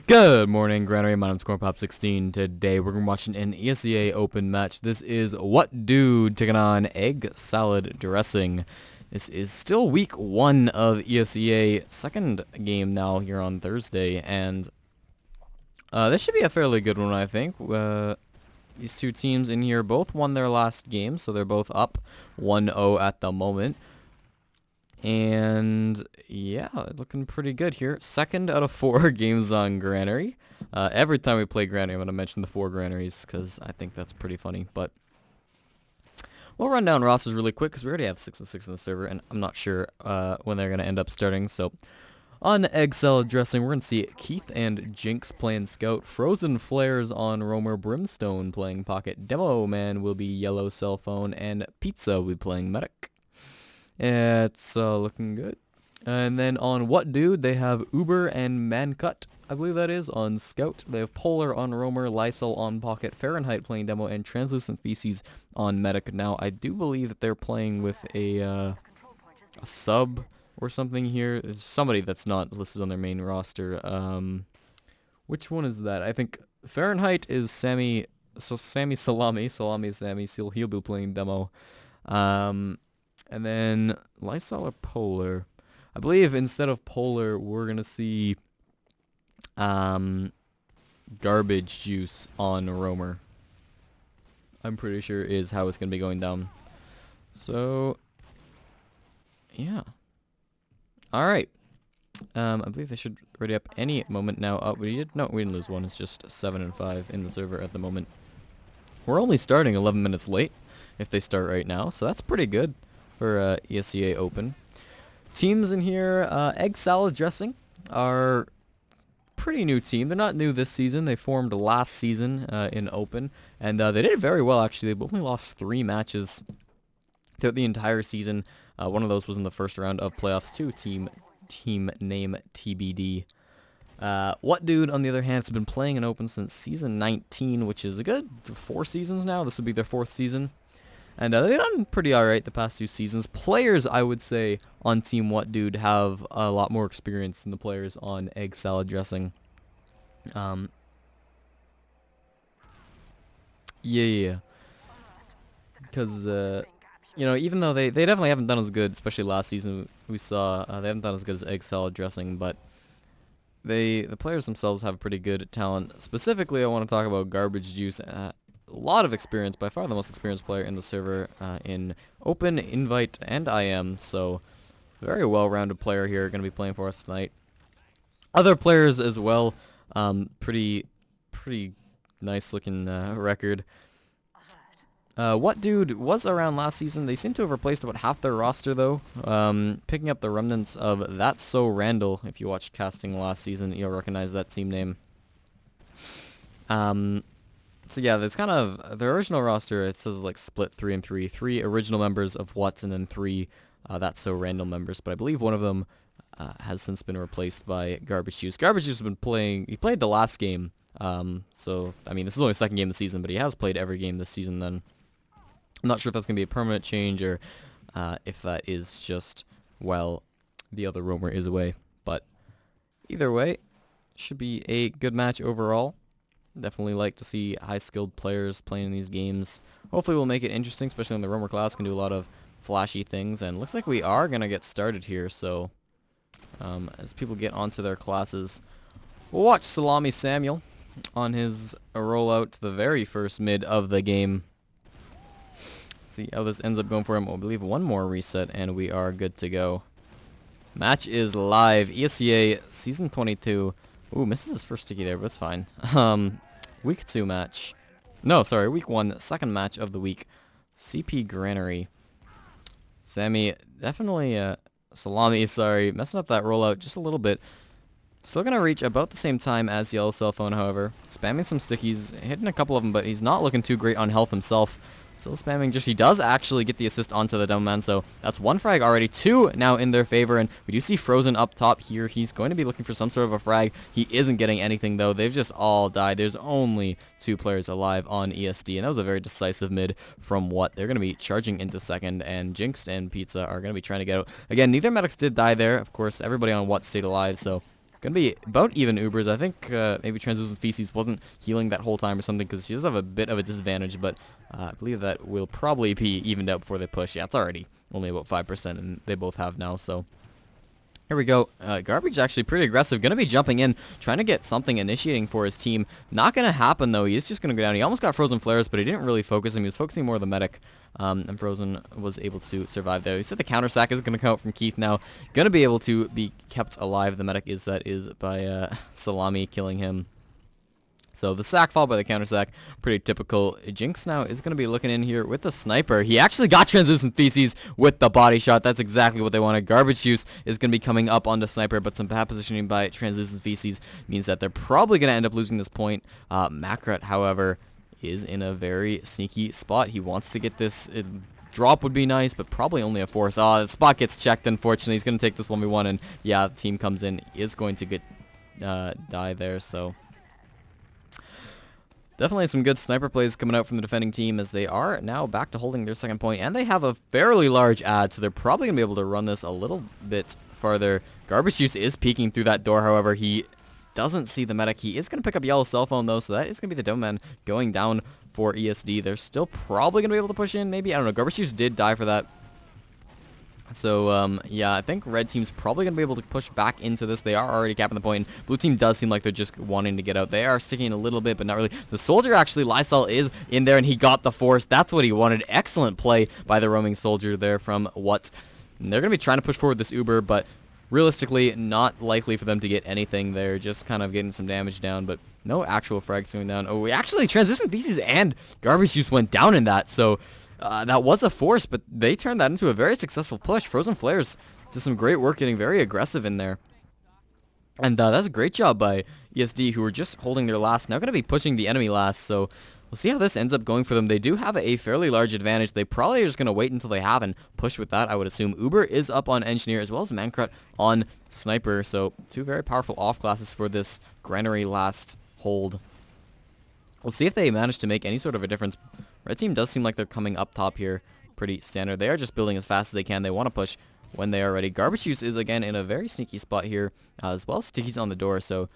Good morning, Granary. My name's CornPop16. Today we're going to be watching an ESEA Open match. This is WuT taking on Egg Salad Dressing. This is still week 1 of ESEA, second game now here on Thursday, and this should be a fairly good one, I think. These two teams in here both won their last game, so they're both up 1-0 at the moment. And yeah, looking pretty good here. Second out of 4 games on Granary. Every time we play Granary, I'm going to mention the 4 Granaries because I think that's pretty funny. But we'll run down rosters really quick because we already have 6 and 6 in the server, and I'm not sure when they're going to end up starting. So on Egg Salad Dressing, we're going to see Keith and Jinx playing Scout. Frozen Flares on Roamer. Brimstone playing Pocket. Demo Man will be Yellow Cell Phone, and Pizza will be playing Medic. It's looking good. And then on dUdE, they have Uber and Mancut, I believe that is, on Scout. They have Polar on Roamer, Lysol on Pocket, Fahrenheit playing Demo, and Translucent Feces on Medic. Now, I do believe that they're playing with a sub or something here. It's somebody that's not listed on their main roster. Which one is that? I think Fahrenheit is Sammy, so Sammy Salami. Salami is Sammy, so he'll be playing Demo. And then Lysol or Polar. I believe instead of Polar, we're going to see Garbage Juice on Roamer. I'm pretty sure is how it's going to be going down. So, yeah. Alright. I believe they should ready up any moment now. Oh, we didn't lose one. It's just 7 and 5 in the server at the moment. We're only starting 11 minutes late if they start right now, so that's pretty good for ESEA Open. Teams in here, Egg Salad Dressing are pretty new team. They're not new this season. They formed last season in Open, and they did very well, actually. They've only lost 3 matches throughout the entire season. One of those was in the first round of playoffs too. Team name TBD. WuT, on the other hand, has been playing in Open since season 19, which is a good 4 seasons now. This would be their 4th season. And they've done pretty alright the past 2 seasons. Players, I would say, on Team WuT have a lot more experience than the players on Egg Salad Dressing. Yeah. Because, you know, even though they definitely haven't done as good, especially last season, we saw they haven't done as good as Egg Salad Dressing, but the players themselves have pretty good talent. Specifically, I want to talk about Garbage Juice. A lot of experience, by far the most experienced player in the server in Open, Invite, and IM, so very well-rounded player here going to be playing for us tonight. Other players as well, pretty nice looking record. WuT was around last season. They seem to have replaced about half their roster though, picking up the remnants of That's So Randall. If you watched casting last season, you'll recognize that team name. So yeah, there's kind of the original roster. It says like split 3 and 3. 3 original members of WuT, and then 3 That's So Random members. But I believe one of them has since been replaced by Garbage Juice. Garbage Juice has been playing. He played the last game. So I mean, this is only the second game of the season, but he has played every game this season. Then I'm not sure if that's gonna be a permanent change or if that is just while the other roamer is away. But either way, should be a good match overall. Definitely like to see high-skilled players playing in these games. Hopefully we'll make it interesting, especially when the roamer class can do a lot of flashy things. And looks like we are going to get started here, so as people get onto their classes, we'll watch Salami Samuel on his rollout to the very first mid of the game. See how this ends up going for him. I believe one more reset, and we are good to go. Match is live. ESEA Season 22. Ooh, misses his first sticky there, but it's fine. Week 2 match. No, sorry, week 1, second match of the week. CP Granary. Sammy, definitely, Salami, sorry, messing up that rollout just a little bit. Still gonna reach about the same time as Yellow Cell Phone, however. Spamming some stickies, hitting a couple of them, but he's not looking too great on health himself. Still spamming, just he does actually get the assist onto the Demo Man, so that's 1 frag already, 2 now in their favor, and we do see Frozen up top here. He's going to be looking for some sort of a frag. He isn't getting anything though. They've just all died. There's only 2 players alive on ESD, and that was a very decisive mid from WuT. They're going to be charging into second, and Jinx and Pizza are going to be trying to get out. Again, neither medics did die there. Of course, everybody on WuT stayed alive, so Gonna be about even Ubers. I think maybe Translucent Feces wasn't healing that whole time or something, because she does have a bit of a disadvantage, but I believe that will probably be evened out before they push. Yeah, it's already only about 5%, and they both have now, so... Here we go. Garbage actually pretty aggressive. Going to be jumping in, trying to get something initiating for his team. Not going to happen, though. He is just going to go down. He almost got Frozen Flares, but he didn't really focus him. He was focusing more on the medic, and Frozen was able to survive there. He said the counter sack is going to come out from Keith now. Going to be able to be kept alive. The medic is by Salami killing him. So the sack followed by the counter sack, pretty typical. Jinx now is going to be looking in here with the sniper. He actually got Translucent Feces with the body shot. That's exactly what they wanted. Garbage Juice is going to be coming up on the sniper, but some bad positioning by Translucent Feces means that they're probably going to end up losing this point. Makrat, however, is in a very sneaky spot. He wants to get this... Drop would be nice, but probably only a force. The spot gets checked, unfortunately. He's going to take this 1v1, and yeah, the team comes in. He is going to get die there, so... Definitely some good sniper plays coming out from the defending team, as they are now back to holding their second point, and they have a fairly large ad, so they're probably going to be able to run this a little bit farther. Garbage Juice is peeking through that door, however. He doesn't see the medic. He is going to pick up Yellow Cell Phone, though, so that is going to be the Dome Man going down for ESD. They're still probably going to be able to push in, maybe. I don't know. Garbage Juice did die for that. So, yeah, I think red team's probably going to be able to push back into this. They are already capping the point. Blue team does seem like they're just wanting to get out. They are sticking a little bit, but not really. The soldier, actually, Lysol is in there, and he got the force. That's what he wanted. Excellent play by the roaming soldier there from WuT. And they're going to be trying to push forward this Uber, but realistically, not likely for them to get anything there. Just kind of getting some damage down, but no actual frags going down. Oh, actually, Translucent Feces and Garbage Juice went down in that, so... that was a force, but they turned that into a very successful push. Frozen Flares did some great work getting very aggressive in there. And that's a great job by ESD, who were just holding their last. Now going to be pushing the enemy last, so we'll see how this ends up going for them. They do have a fairly large advantage. They probably are just going to wait until they have and push with that, I would assume. Uber is up on Engineer, as well as Mankrat on Sniper, so two very powerful off classes for this Granary last hold. We'll see if they manage to make any sort of a difference. Red team does seem like they're coming up top here pretty standard. They are just building as fast as they can. They want to push when they are ready. Garbage Juice is, again, in a very sneaky spot here, as well as Sticky's on the door. So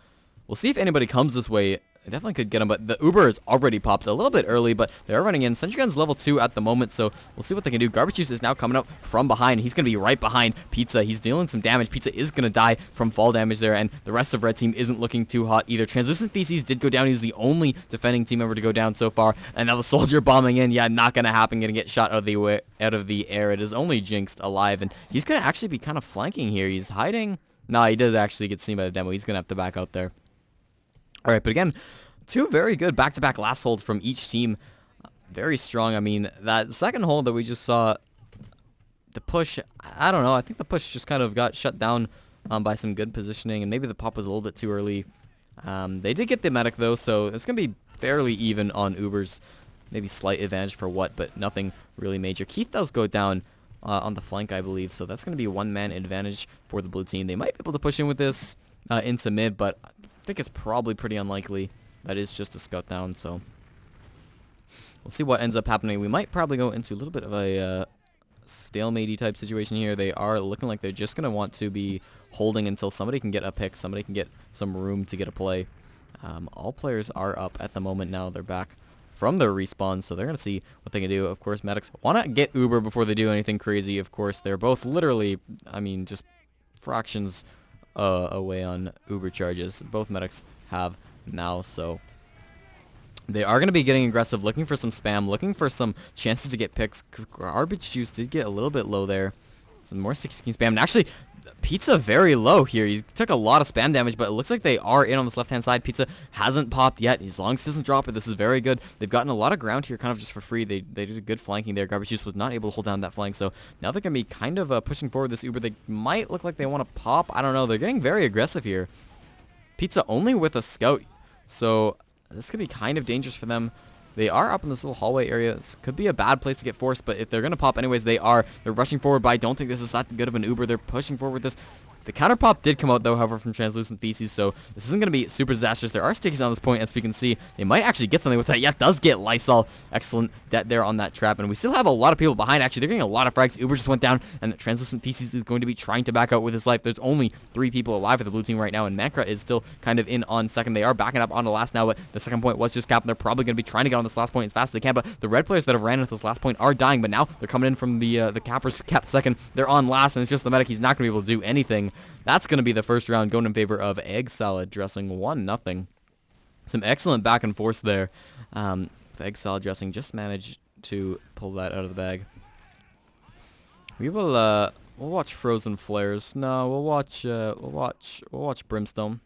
we'll see if anybody comes this way. I definitely could get him, but the Uber is already popped a little bit early, but they are running in. Sentry Gun's level 2 at the moment, so we'll see what they can do. Garbage Juice is now coming up from behind. He's going to be right behind Pizza. He's dealing some damage. Pizza is going to die from fall damage there, and the rest of Red Team isn't looking too hot either. Translucent Feces did go down. He was the only defending team member to go down so far, and now the Soldier bombing in. Yeah, not going to happen. Going to get shot out of the air. It is only Jinxed alive, and he's going to actually be kind of flanking here. He's hiding. No, he did actually get seen by the demo. He's going to have to back out there. All right, but again... two very good back-to-back last holds from each team. Very strong. I mean, that second hold that we just saw, the push, I don't know. I think the push just kind of got shut down by some good positioning, and maybe the pop was a little bit too early. They did get the medic, though, so it's going to be fairly even on Uber's. Maybe slight advantage for WuT, but nothing really major. Keith does go down on the flank, I believe, so that's going to be a one-man advantage for the blue team. They might be able to push in with this into mid, but I think it's probably pretty unlikely. That is just a scout down, so we'll see what ends up happening. We might probably go into a little bit of a stalemate-y type situation here. They are looking like they're just going to want to be holding until somebody can get a pick, somebody can get some room to get a play. All players are up at the moment now. They're back from their respawn, so they're going to see what they can do. Of course, medics want to get Uber before they do anything crazy. Of course, they're both literally, I mean, just fractions away on Uber charges. Both medics have now, so they are going to be getting aggressive, looking for some spam, looking for some chances to get picks. Garbage Juice did get a little bit low there. Some more 16 spam. And actually, Pizza very low here. He took a lot of spam damage, but it looks like they are in on this left-hand side. Pizza hasn't popped yet. As long as he doesn't drop it, this is very good. They've gotten a lot of ground here kind of just for free. They did a good flanking there. Garbage Juice was not able to hold down that flank, so now they're going to be kind of pushing forward this Uber. They might look like they want to pop. I don't know. They're getting very aggressive here. Pizza only with a scout. So this could be kind of dangerous for them. They are up in this little hallway area. This could be a bad place to get forced, but if they're going to pop anyways, they are. They're rushing forward, but I don't think this is that good of an Uber. They're pushing forward with this. The counter pop did come out, though, however, from Translucent Feces, so this isn't going to be super disastrous. There are stickies on this point, as we can see. They might actually get something with that. Yeah, it does get Lysol. Excellent debt there on that trap, and we still have a lot of people behind, actually. They're getting a lot of frags. Uber just went down, and Translucent Feces is going to be trying to back out with his life. There's only 3 people alive for the blue team right now, and Mancra is still kind of in on second. They are backing up on the last now, but the second point was just capped, and they're probably going to be trying to get on this last point as fast as they can, but the red players that have ran at this last point are dying, but now they're coming in from the cappers capped second. They're on last, and it's just the medic. He's not going to be able to do anything. That's going to be the first round going in favor of Egg Salad Dressing 1-0. Some excellent back and forth there. The Egg Salad Dressing just managed to pull that out of the bag. We will we'll watch Frozen Flares. No, we'll watch Brimstone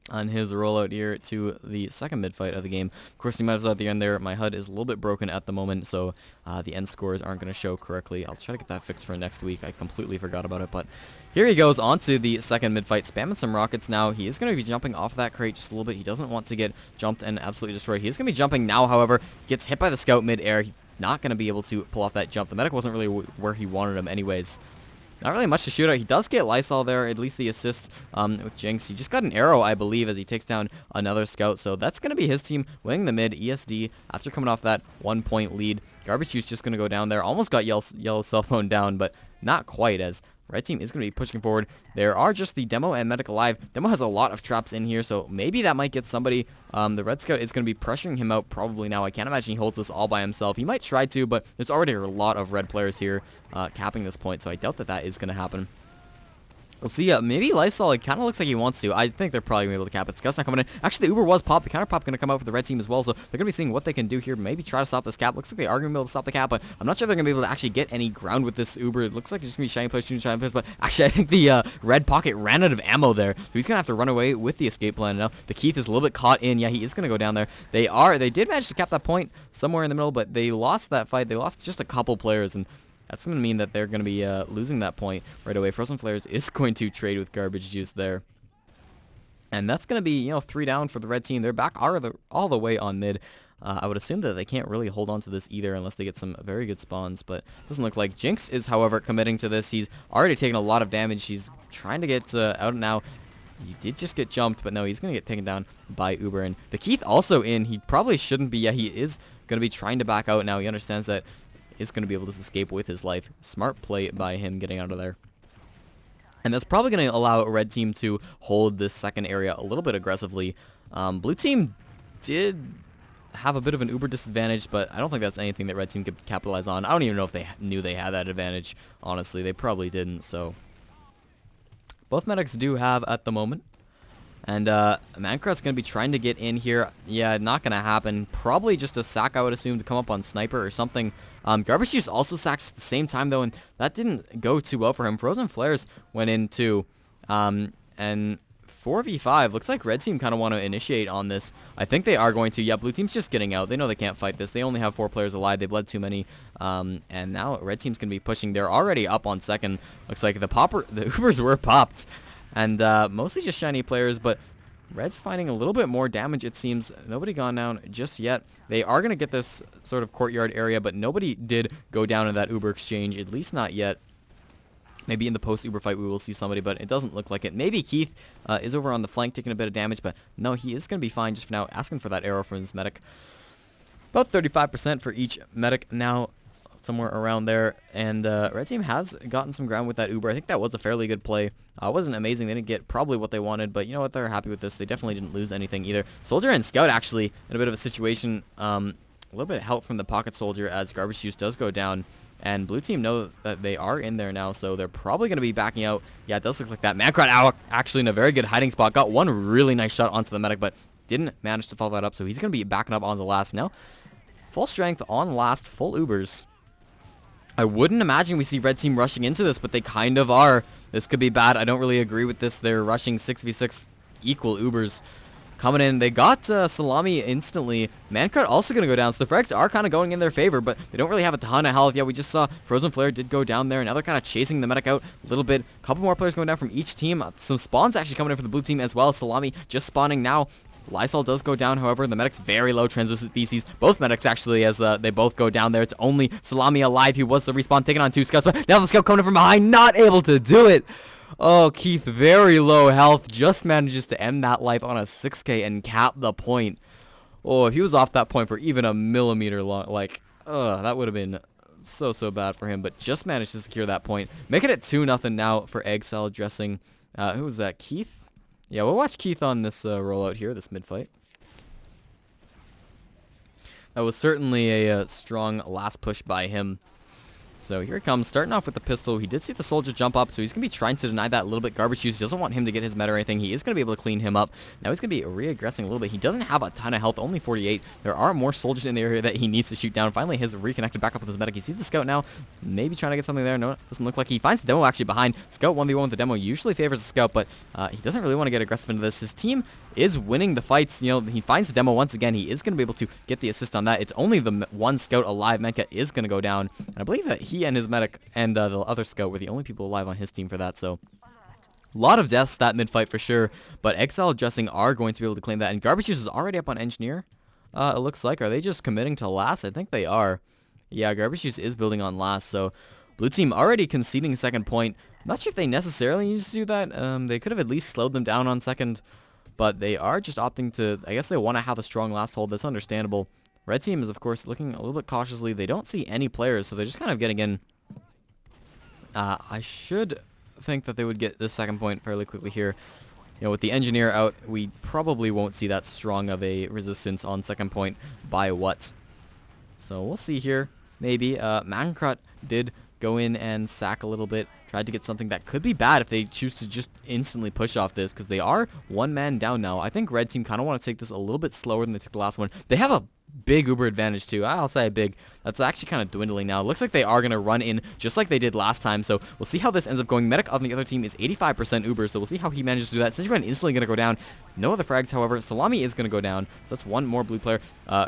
on his rollout here to the second mid-fight of the game. Of course, you might as well at the end there. My HUD is a little bit broken at the moment, so the end scores aren't going to show correctly. I'll try to get that fixed for next week. I completely forgot about it, but here he goes on to the second mid-fight, spamming some rockets now. He is going to be jumping off that crate just a little bit. He doesn't want to get jumped and absolutely destroyed. He is going to be jumping now, however. Gets hit by the scout mid-air. He's not going to be able to pull off that jump. The medic wasn't really where he wanted him anyways. Not really much to shoot at. He does get Lysol there, at least the assist with Jinx. He just got an arrow, I believe, as he takes down another scout. So that's going to be his team winning the mid. ESD, after coming off that 1-point lead. Garbage Juice just going to go down there. Almost got yellow cell phone down, but not quite, as Red team is going to be pushing forward. There are just the Demo and Medic alive. Demo has a lot of traps in here, so maybe that might get somebody. The Red Scout is going to be pressuring him out probably now. I can't imagine he holds this all by himself. He might try to, but there's already a lot of red players here capping this point, so I doubt that that is going to happen. We'll see. Maybe Lysol, it kind of looks like he wants to. I think they're probably going to be able to cap it. Scout's not coming in. Actually, the Uber was popped. The counter pop going to come out for the red team as well, so they're going to be seeing what they can do here. Maybe try to stop this cap. Looks like they are going to be able to stop the cap, but I'm not sure they're going to be able to actually get any ground with this Uber. It looks like it's just going to be shiny players shooting shiny players, but actually I think the red pocket ran out of ammo there, so he's going to have to run away with the escape plan now. The Keith is a little bit caught in. Yeah, he is going to go down there. They did manage to cap that point somewhere in the middle, but they lost that fight. They lost just a couple players, and that's going to mean that they're going to be losing that point right away. Frozen Flares is going to trade with Garbage Juice there. And that's going to be, 3 down for the red team. They're back all the way on mid. I would assume that they can't really hold on to this either unless they get some very good spawns, but it doesn't look like. Jinx is, however, committing to this. He's already taken a lot of damage. He's trying to get out now. He did just get jumped, but no, he's going to get taken down by Uber. And the Keith also in. He probably shouldn't be. Yeah, he is going to be trying to back out now. He understands that is going to be able to escape with his life. Smart play by him getting out of there. And that's probably going to allow a red team to hold this second area a little bit aggressively. Blue team did have a bit of an Uber disadvantage, but I don't think that's anything that red team could capitalize on. I don't even know if they knew they had that advantage. Honestly, they probably didn't. So both medics do have at the moment. And Mancra's going to be trying to get in here. Yeah, not going to happen. Probably just a sack, I would assume, to come up on Sniper or something. Garbage Juice also sacks at the same time, though, and that didn't go too well for him. Frozen Flares went in, too. And 4v5. Looks like red team kind of want to initiate on this. I think they are going to. Yeah, blue team's just getting out. They know they can't fight this. They only have 4 players alive. They bled too many. And now red team's going to be pushing. They're already up on second. Looks like the Ubers were popped. And mostly just shiny players, but red's finding a little bit more damage, it seems. Nobody gone down just yet. They are going to get this sort of courtyard area, but nobody did go down in that Uber exchange, at least not yet. Maybe in the post-Uber fight we will see somebody, but it doesn't look like it. Maybe Keith is over on the flank taking a bit of damage, but no, he is going to be fine just for now, asking for that arrow from his medic. About 35% for each medic now, somewhere around there, and red team has gotten some ground with that Uber. I think that was a fairly good play. It wasn't amazing. They didn't get probably what they wanted, but you know what? They're happy with this. They definitely didn't lose anything either. Soldier and Scout actually in a bit of a situation. A little bit of help from the Pocket Soldier as Garbage Juice does go down, and blue team know that they are in there now, so they're probably going to be backing out. Yeah, it does look like that. Mancrot actually in a very good hiding spot. Got one really nice shot onto the medic, but didn't manage to follow that up, so he's going to be backing up on the last now. Full strength on last, full Ubers. I wouldn't imagine we see red team rushing into this, but they kind of are. This could be bad. I don't really agree with this. They're rushing 6v6 equal Ubers coming in. They got Salami instantly. Mancart also going to go down, so the frags are kind of going in their favor, but they don't really have a ton of health. Yeah, we just saw Frozen Flare did go down there. Now they're kind of chasing the medic out a little bit. A couple more players going down from each team. Some spawns actually coming in for the blue team as well. Salami just spawning now. Lysol does go down, however. The medic's very low, translucent feces. Both medics, actually, as they both go down there. It's only Salami alive. He was the respawn, taking on 2 scouts, but now the scout coming in from behind, not able to do it. Oh, Keith, very low health, just manages to end that life on a 6k and cap the point. Oh, if he was off that point for even a millimeter long, like, that would have been so bad for him, but just managed to secure that point. Making it 2-0 now for Egg Salad Dressing. Who was that, Keith? Yeah, we'll watch Keith on this rollout here, this mid-fight. That was certainly a strong last push by him. So here he comes, starting off with the pistol. He did see the soldier jump up, so he's going to be trying to deny that a little bit. Garbage Juice doesn't want him to get his meta or anything. He is going to be able to clean him up. Now he's going to be re-aggressing a little bit. He doesn't have a ton of health, only 48. There are more soldiers in the area that he needs to shoot down. Finally, his reconnected back up with his medic. He sees the scout now, maybe trying to get something there. No, it doesn't look like he finds the demo actually behind. Scout 1v1 with the demo usually favors the scout, but he doesn't really want to get aggressive into this. His team is winning the fights. You know, he finds the demo once again. He is going to be able to get the assist on that. It's only the one scout alive. Menka is going to go down, and I believe that he and his medic and the other scout were the only people alive on his team for that, so a lot of deaths that mid-fight for sure, but Exile Dressing are going to be able to claim that, and Garbage Juice is already up on Engineer, it looks like. Are they just committing to last? I think they are. Yeah, Garbage Juice is building on last, so blue team already conceding second point. I'm not sure if they necessarily need to do that. They could have at least slowed them down on second, but they are just opting to, I guess they want to have a strong last hold. That's understandable. Red team is, of course, looking a little bit cautiously. They don't see any players, so they're just kind of getting in. I should think that they would get this second point fairly quickly here. You know, with the engineer out, we probably won't see that strong of a resistance on second point by WuT. So we'll see here. Maybe. Mankrut did go in and sack a little bit. Tried to get something that could be bad if they choose to just instantly push off this, because they are one man down now. I think red team kind of want to take this a little bit slower than they took the last one. They have a big Uber advantage too. I'll say big. That's actually kind of dwindling now. It looks like they are going to run in just like they did last time, so we'll see how this ends up going. Medic on the other team is 85% Uber, so we'll see how he manages to do that. Since you're instantly going to go down. No other frags, however. Salami is going to go down, so that's one more blue player.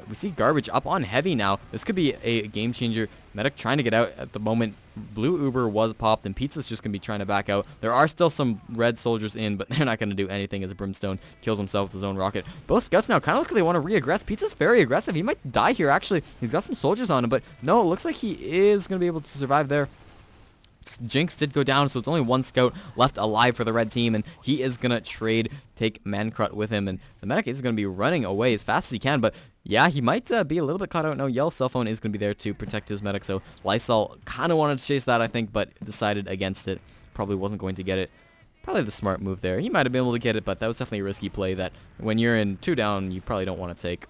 We see Garbage up on Heavy now. This could be a game changer. Medic trying to get out at the moment. Blue Uber was popped, and Pizza's just going to be trying to back out. There are still some red soldiers in, but they're not going to do anything as a Brimstone kills himself with his own rocket. Both scouts now kind of look like they want to re-aggress. Pizza's very aggressive. He might die here, actually. He's got some soldiers on him, but no, it looks like he is going to be able to survive there. Jinx did go down, so it's only one scout left alive for the red team, and he is going to take Mankrut with him, and the medic is going to be running away as fast as he can, but yeah, he might be a little bit caught out. No, Yell's cell phone is going to be there to protect his medic, so Lysol kind of wanted to chase that, I think, but decided against it. Probably wasn't going to get it. Probably the smart move there. He might have been able to get it, but that was definitely a risky play that when you're in 2 down, you probably don't want to take.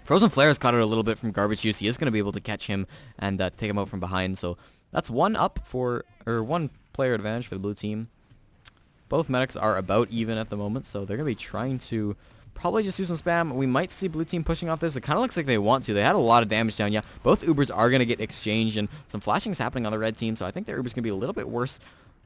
Frozen Flare has caught it a little bit from Garbage Juice. He is going to be able to catch him and take him out from behind, so that's one player advantage for the blue team. Both medics are about even at the moment, so they're going to be trying to probably just do some spam. We might see blue team pushing off this. It kind of looks like they want to. They had a lot of damage down. Yeah, both Ubers are going to get exchanged, and some flashing is happening on the red team, so I think their Uber's going to be a little bit worse.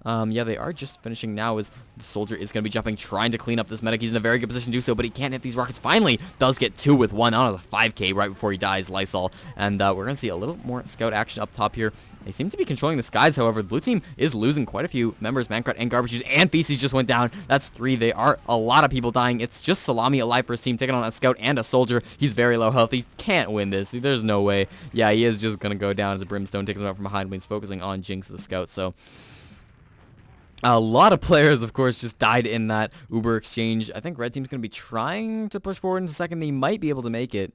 Yeah, they are just finishing now as the soldier is going to be jumping, trying to clean up this medic. He's in a very good position to do so, but he can't hit these rockets. Finally, does get 2 with 1 out of the 5k right before he dies, Lysol. And we're going to see a little more scout action up top here. They seem to be controlling the skies, however. The blue team is losing quite a few members. Mankrut and Garbage Juice and Feces just went down. That's 3. They are a lot of people dying. It's just Salami alive for his team, taking on a scout and a soldier. He's very low health. He can't win this. There's no way. Yeah, he is just going to go down as a Brimstone takes him out from behind when he's focusing on Jinx the scout. So a lot of players, of course, just died in that Uber exchange. I think red team's going to be trying to push forward in a second. They might be able to make it.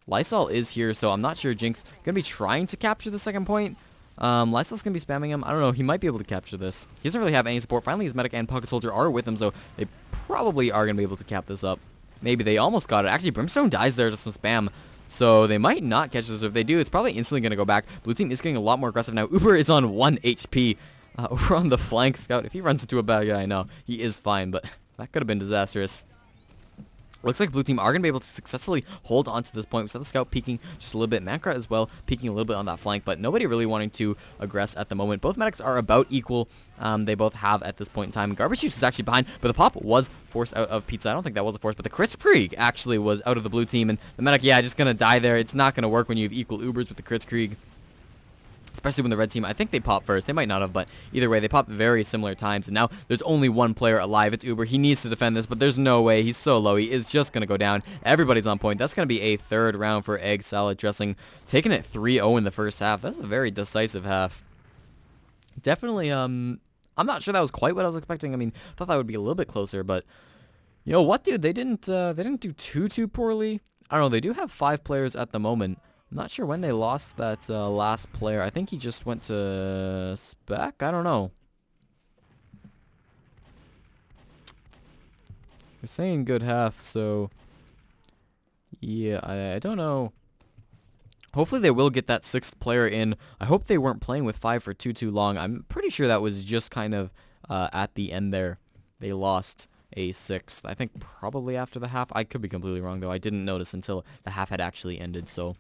Lysol is here, so I'm not sure Jinx going to be trying to capture the second point. Lysol's going to be spamming him. I don't know. He might be able to capture this. He doesn't really have any support. Finally, his medic and pocket soldier are with him, so they probably are going to be able to cap this up. Maybe they almost got it. Actually, Brimstone dies there to some spam. So they might not catch this. If they do, it's probably instantly going to go back. Blue team is getting a lot more aggressive now. Uber is on 1 HP. Over on the flank, Scout. If he runs into a bad guy, no, he is fine, but that could have been disastrous. Looks like blue team are going to be able to successfully hold on to this point. We saw the scout peeking just a little bit. Mankrut as well, peeking a little bit on that flank, but nobody really wanting to aggress at the moment. Both medics are about equal. They both have at this point in time. Garbage Juice is actually behind, but the pop was forced out of Pizza. I don't think that was a force, but the Kritzkrieg actually was out of the blue team, and the medic, yeah, just going to die there. It's not going to work when you have equal Ubers with the Kritzkrieg. Especially when the red team, I think they popped first. They might not have, but either way, they popped very similar times. And now there's only one player alive. It's Uber. He needs to defend this, but there's no way. He's so low. He is just going to go down. Everybody's on point. That's going to be a 3rd round for Egg Salad Dressing. Taking it 3-0 in the first half. That's a very decisive half. Definitely, I'm not sure that was quite what I was expecting. I mean, I thought that would be a little bit closer, but you know what, dude? They didn't do too poorly. I don't know. They do have 5 players at the moment. I'm not sure when they lost that last player. I think he just went to spec. I don't know. They're saying good half, so yeah, I don't know. Hopefully they will get that 6th player in. I hope they weren't playing with 5 for too long. I'm pretty sure that was just kind of at the end there. They lost a 6th. I think probably after the half. I could be completely wrong, though. I didn't notice until the half had actually ended, so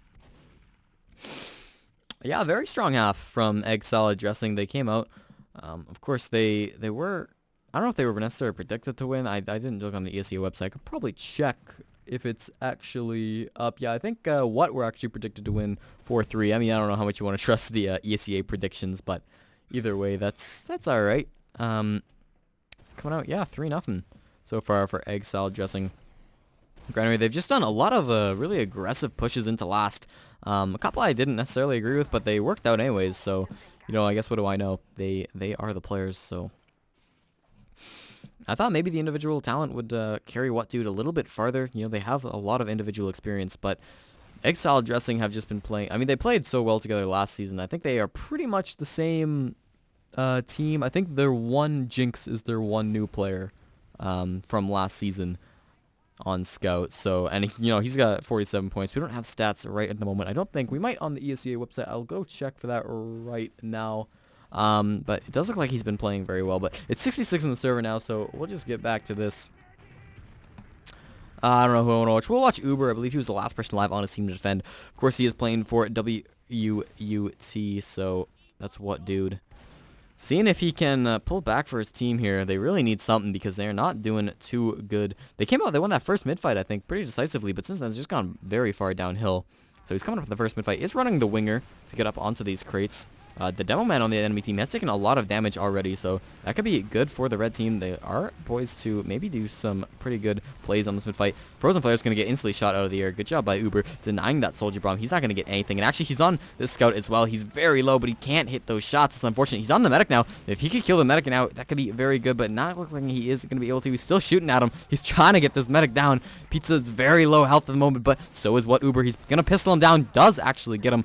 yeah, very strong half from Egg Salad Dressing. They came out. Of course, they were... I don't know if they were necessarily predicted to win. I didn't look on the ESEA website. I could probably check if it's actually up. Yeah, I think WuT were actually predicted to win 4-3. I mean, I don't know how much you want to trust the ESEA predictions, but either way, that's all right. Coming out, yeah, 3-0 so far for Egg Salad Dressing. Anyway, they've just done a lot of really aggressive pushes into last. A couple I didn't necessarily agree with, but they worked out anyways. So, you know, I guess what do I know? They are the players, so... I thought maybe the individual talent would carry dUdE a little bit farther. You know, they have a lot of individual experience, but Egg Salad Dressing have just been playing... I mean, they played so well together last season. I think they are pretty much the same team. I think their one Jinx is their one new player from last season on Scout. So, and you know, he's got 47 points. We don't have stats right at the moment. I don't think. We might on the ESEA website. I'll go check for that right now. But it does look like he's been playing very well. But it's 66 on the server now, so we'll just get back to this. I don't know who I want to watch. We'll watch Uber. I believe he was the last person live on his team to defend. Of course, he is playing for WuT, so that's dUdE. Seeing if he can pull back for his team here. They really need something because they're not doing too good. They came out, they won that first mid-fight, I think, pretty decisively, but since then it's just gone very far downhill. So he's coming up in the first mid-fight. He's running the winger to get up onto these crates. The demo man on the enemy team has taken a lot of damage already, so that could be good for the red team. They are poised to maybe do some pretty good plays on this mid-fight. Frozen Flare is going to get instantly shot out of the air. Good job by Uber denying that Soldier Bomb. He's not going to get anything, and actually he's on this Scout as well. He's very low, but he can't hit those shots. It's unfortunate. He's on the medic now. If he could kill the medic now, that could be very good, but not looking like he is going to be able to. He's still shooting at him. He's trying to get this medic down. Pizza's very low health at the moment, but so is Uber. He's going to pistol him down. Does actually get him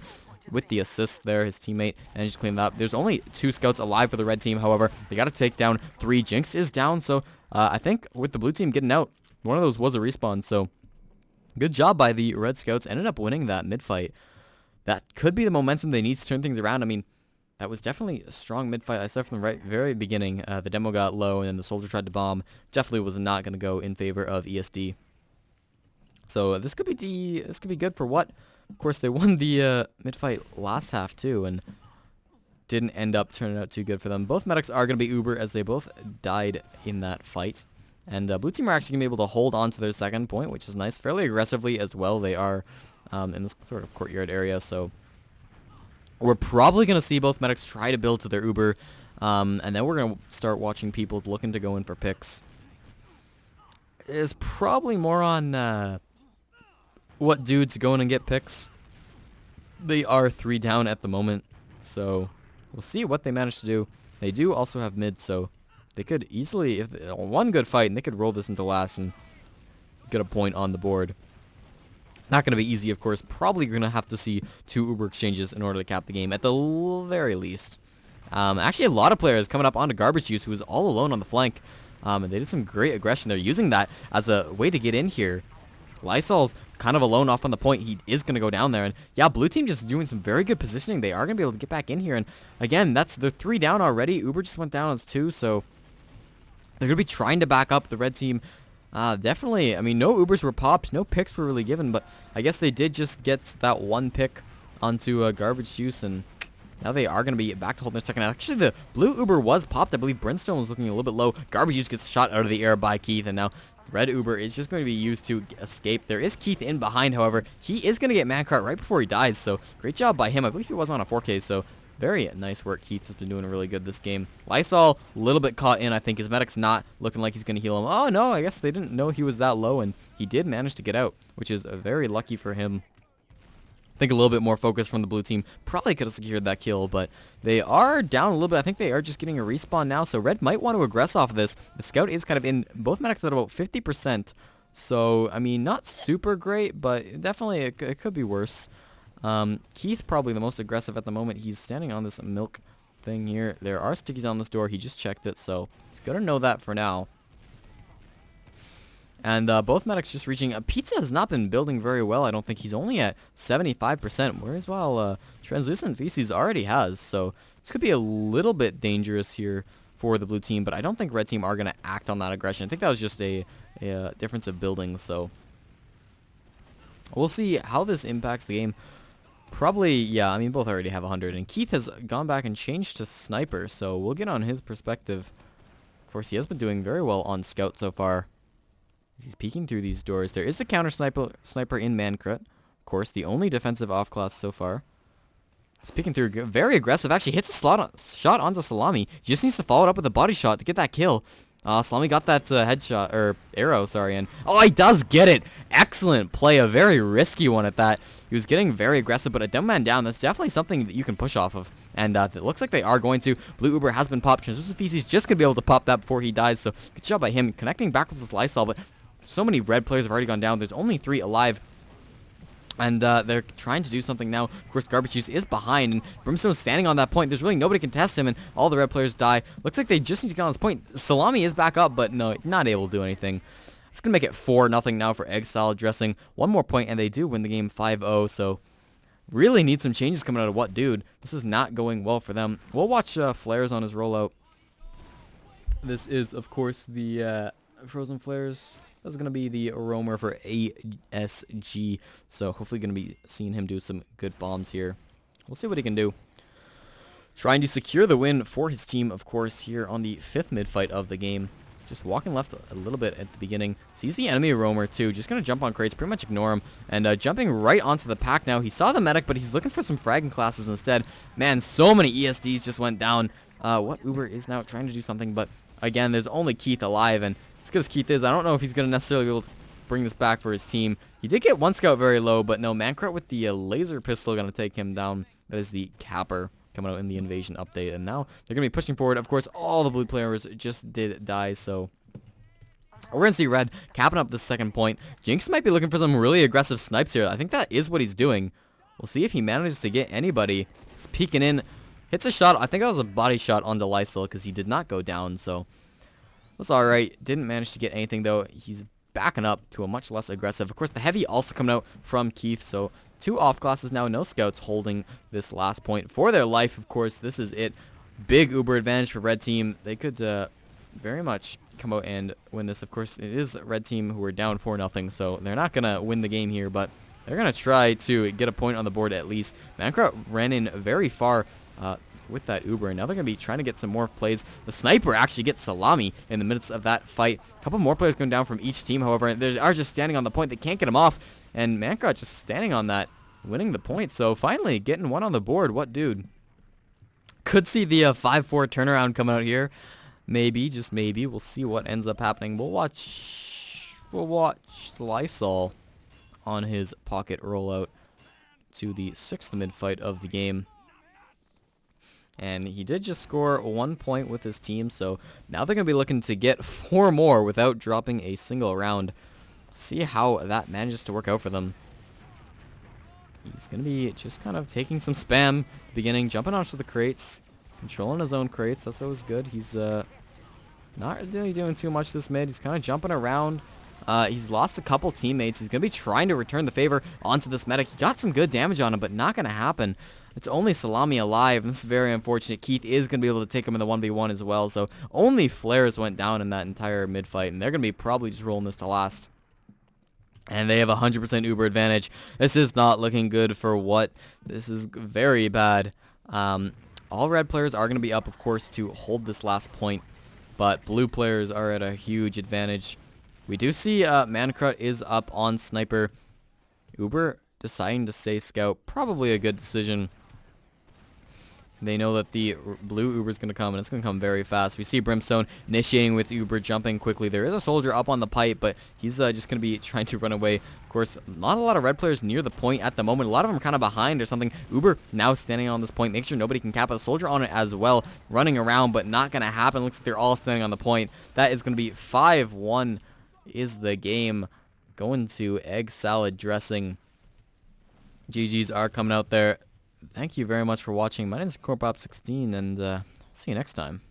with the assist there, his teammate, and just clean that up. There's only 2 scouts alive for the red team, however. They got to take down 3. Jinx is down, so I think with the blue team getting out, one of those was a respawn, so good job by the red scouts. Ended up winning that mid-fight. That could be the momentum they need to turn things around. I mean, that was definitely a strong mid-fight. I said from the very beginning, the demo got low, and then the soldier tried to bomb. Definitely was not going to go in favor of ESD. So this could be good for WuT. Of course, they won the mid-fight last half, too, and didn't end up turning out too good for them. Both medics are going to be Uber, as they both died in that fight. And blue team are actually going to be able to hold on to their second point, which is nice. Fairly aggressively as well. They are in this sort of courtyard area, so we're probably going to see both medics try to build to their Uber, and then we're going to start watching people looking to go in for picks. It's probably more on... dUdE's going and get picks. They are 3 down at the moment, so we'll see what they manage to do. They do also have mid, so they could easily, if one good fight, and they could roll this into last and get a point on the board. Not going to be easy, of course. Probably going to have to see 2 Uber exchanges in order to cap the game, at the very least. Actually, a lot of players coming up onto Garbage Juice, who was all alone on the flank, and they did some great aggression. They're using that as a way to get in here. Lysol's kind of alone off on the point. He is going to go down there. And yeah, blue team just doing some very good positioning. They are going to be able to get back in here. And again, they're 3 down already. Uber just went down as 2. So they're going to be trying to back up the red team. Definitely. I mean, no Ubers were popped. No picks were really given. But I guess they did just get that 1 pick onto Garbage Juice. And now they are going to be back to holding their second. Actually, the blue Uber was popped. I believe Brimstone was looking a little bit low. Garbage Juice gets shot out of the air by Keith. And now red Uber is just going to be used to escape. There is Keith in behind, however. He is going to get Mancart right before he dies, so great job by him. I believe he was on a 4K, so very nice work. Keith has been doing really good this game. Lysol, a little bit caught in, I think. His medic's not looking like he's going to heal him. Oh, no, I guess they didn't know he was that low, and he did manage to get out, which is very lucky for him. I think a little bit more focus from the blue team probably could have secured that kill, but they are down a little bit. I think they are just getting a respawn now, so red might want to aggress off of this. The scout is kind of in both medics at about 50%, so I mean, not super great, but definitely it could be worse. Keith probably the most aggressive at the moment. He's standing on this milk thing here. There are stickies on this door. He just checked it, so he's gonna know that for now. And both medics just reaching. Pizza has not been building very well. I don't think he's only at 75%, whereas while Translucent Feces already has. So this could be a little bit dangerous here for the blue team, but I don't think red team are going to act on that aggression. I think that was just a difference of building, so we'll see how this impacts the game. Probably, yeah, I mean, both already have 100, and Keith has gone back and changed to Sniper, so we'll get on his perspective. Of course, he has been doing very well on Scout so far. He's peeking through these doors. There is the counter sniper in Mancrut. Of course, the only defensive off-class so far. He's peeking through. Very aggressive. Actually hits a shot onto Salami. He just needs to follow it up with a body shot to get that kill. Salami got that headshot, or arrow, sorry, and oh, he does get it. Excellent play. A very risky one at that. He was getting very aggressive, but a dumb man down, that's definitely something that you can push off of. And it looks like they are going to. Blue Uber has been popped. Translucent Feces just going to be able to pop that before he dies, so good job by him connecting back with Lysol, but so many red players have already gone down. There's only 3 alive. And they're trying to do something now. Of course, Garbage Juice is behind, and Brimstone's standing on that point. There's really nobody can test him, and all the red players die. Looks like they just need to get on this point. Salami is back up, but no, not able to do anything. It's going to make it 4-0 now for Exile Dressing. One more point, and they do win the game 5-0, so really need some changes coming out of WuT, This is not going well for them. We'll watch Flares on his rollout. This is, of course, the Frozen Flares. That's going to be the roamer for ASG, so hopefully going to be seeing him do some good bombs here. We'll see what he can do. Trying to secure the win for his team, of course, here on the 5th mid-fight of the game. Just walking left a little bit at the beginning. Sees the enemy roamer, too. Just going to jump on crates, pretty much ignore him. And jumping right onto the pack now. He saw the medic, but he's looking for some fragging classes instead. Man, so many ESDs just went down. WuT Uber is now trying to do something, but again, there's only Keith alive, and as good as Keith is, I don't know if he's going to necessarily be able to bring this back for his team. He did get one scout very low, but no, Mancrut with the laser pistol going to take him down. That is the capper coming out in the invasion update, and now they're going to be pushing forward. Of course, all the blue players just did die, so we're going to see red capping up the second point. Jinx might be looking for some really aggressive snipes here. I think that is what he's doing. We'll see if he manages to get anybody. He's peeking in. Hits a shot. I think that was a body shot onto Lysol because he did not go down, so that's alright. Didn't manage to get anything, though. He's backing up to a much less aggressive. Of course, the heavy also coming out from Keith, so 2 off classes now. No scouts holding this last point for their life, of course. This is it. Big Uber advantage for red team. They could very much come out and win this. Of course, it is red team who are down 4-0, so they're not going to win the game here, but they're going to try to get a point on the board at least. Mancrut ran in very far with that Uber, and now they're going to be trying to get some more plays. The sniper actually gets Salami in the midst of that fight. A couple more players going down from each team, however, and they are just standing on the point. They can't get him off, and Mancrut just standing on that, winning the point. So finally getting one on the board. WuT? Could see the 5-4 turnaround come out here. Maybe, just maybe. We'll see what ends up happening. We'll watch Lysol on his pocket rollout to the 6th mid-fight of the game. And he did just score 1 point with his team, so now they're going to be looking to get 4 more without dropping a single round. See how that manages to work out for them. He's going to be just kind of taking some spam at the beginning, jumping onto the crates, controlling his own crates. That's always good. He's not really doing too much this mid. He's kind of jumping around. He's lost a couple teammates. He's going to be trying to return the favor onto this medic. He got some good damage on him, but not going to happen. It's only Salami alive, and this is very unfortunate. Keith is going to be able to take him in the 1v1 as well, so only Flares went down in that entire mid-fight, and they're going to be probably just rolling this to last. And they have 100% Uber advantage. This is not looking good for WuT. This is very bad. All red players are going to be up, of course, to hold this last point, but blue players are at a huge advantage. We do see Mancrut is up on Sniper. Uber deciding to stay Scout. Probably a good decision. They know that the blue Uber is going to come, and it's going to come very fast. We see Brimstone initiating with Uber, jumping quickly. There is a soldier up on the pipe, but he's just going to be trying to run away. Of course, not a lot of red players near the point at the moment. A lot of them kind of behind or something. Uber now standing on this point. Make sure nobody can cap a soldier on it as well. Running around, but not going to happen. Looks like they're all standing on the point. That is going to be 5-1 is the game. Going to egg salad dressing. GGs are coming out there. Thank you very much for watching. My name is Corpop16, and see you next time.